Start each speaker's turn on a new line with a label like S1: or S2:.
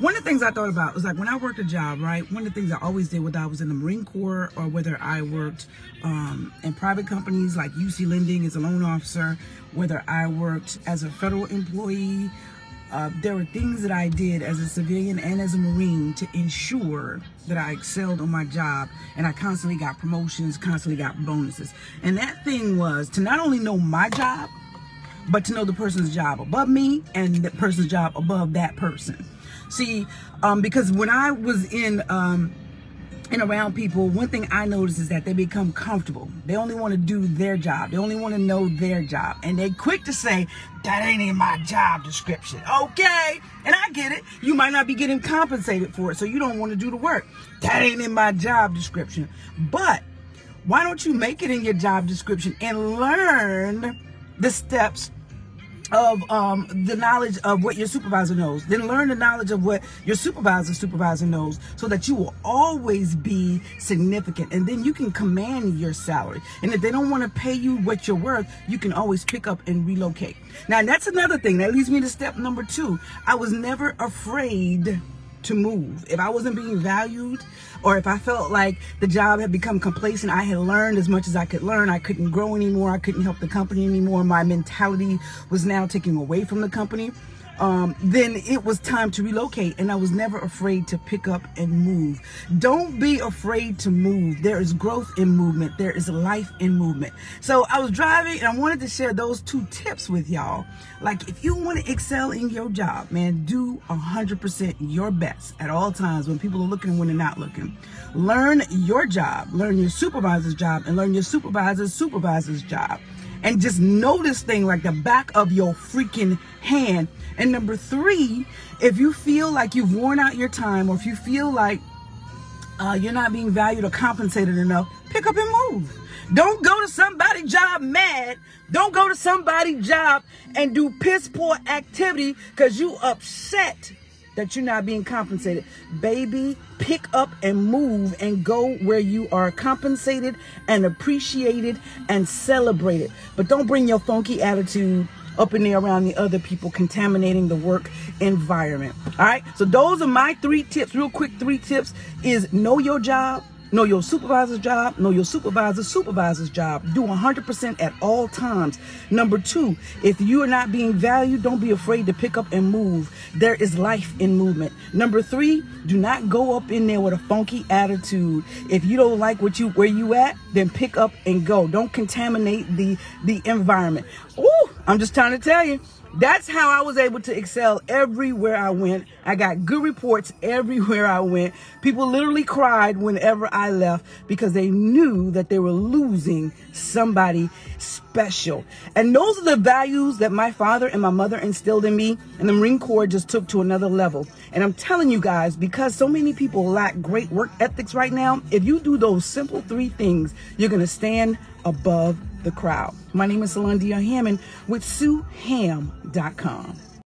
S1: One of the things I thought about was like when I worked a job, right? One of the things I always did, whether I was in the Marine Corps or whether I worked in private companies like UC Lending as a loan officer, whether I worked as a federal employee, there were things that I did as a civilian and as a Marine to ensure that I excelled on my job, and I constantly got promotions, constantly got bonuses. And that thing was to not only know my job, but to know the person's job above me and the person's job above that person. See, because when I was in and around people, one thing I noticed is that they become comfortable. They only want to do their job. They only want to know their job. And they're quick to say, that ain't in my job description. Okay, and I get it. You might not be getting compensated for it, so you don't want to do the work. That ain't in my job description. But why don't you make it in your job description and learn the steps of the knowledge of what your supervisor knows, then learn the knowledge of what your supervisor knows, so that you will always be significant, and then you can command your salary. And if they don't want to pay you what you're worth, you can always pick up and relocate. Now that's another thing that leads me to step number 2. I was never afraid to move. If I wasn't being valued, or if I felt like the job had become complacent, I had learned as much as I could learn, I couldn't grow anymore, I couldn't help the company anymore, my mentality was now taking away from the company, then it was time to relocate. And I was never afraid to pick up and move. Don't be afraid to move. There is growth in movement. There is life in movement. So I was driving and I wanted to share those 2 tips with y'all. Like, if you want to excel in your job, man, do 100% your best at all times when people are looking and when they're not looking. Learn your job, learn your supervisor's job, and learn your supervisor's job. And just know this thing like the back of your freaking hand. And number 3, if you feel like you've worn out your time, or if you feel like you're not being valued or compensated enough, pick up and move. Don't go to somebody's job mad. Don't go to somebody's job and do piss poor activity because you upset that you're not being compensated. Baby, pick up and move and go where you are compensated and appreciated and celebrated. But don't bring your funky attitude up in there around the other people, contaminating the work environment. All right, so those are my 3 tips, real quick. 3 tips is know your job, know your supervisor's job, know your supervisor's job. Do 100% at all times. Number 2, if you are not being valued, don't be afraid to pick up and move. There is life in movement. Number 3, do not go up in there with a funky attitude. If you don't like where you at, then pick up and go. Don't contaminate the environment. Ooh, I'm just trying to tell you. That's how I was able to excel everywhere I went. I got good reports everywhere I went. People literally cried whenever I left because they knew that they were losing somebody special. And those are the values that my father and my mother instilled in me, and the Marine Corps just took to another level. And I'm telling you guys, because so many people lack great work ethics right now, if you do those simple 3 things, you're going to stand above the crowd. My name is Salondia Hammond with SueHam.com.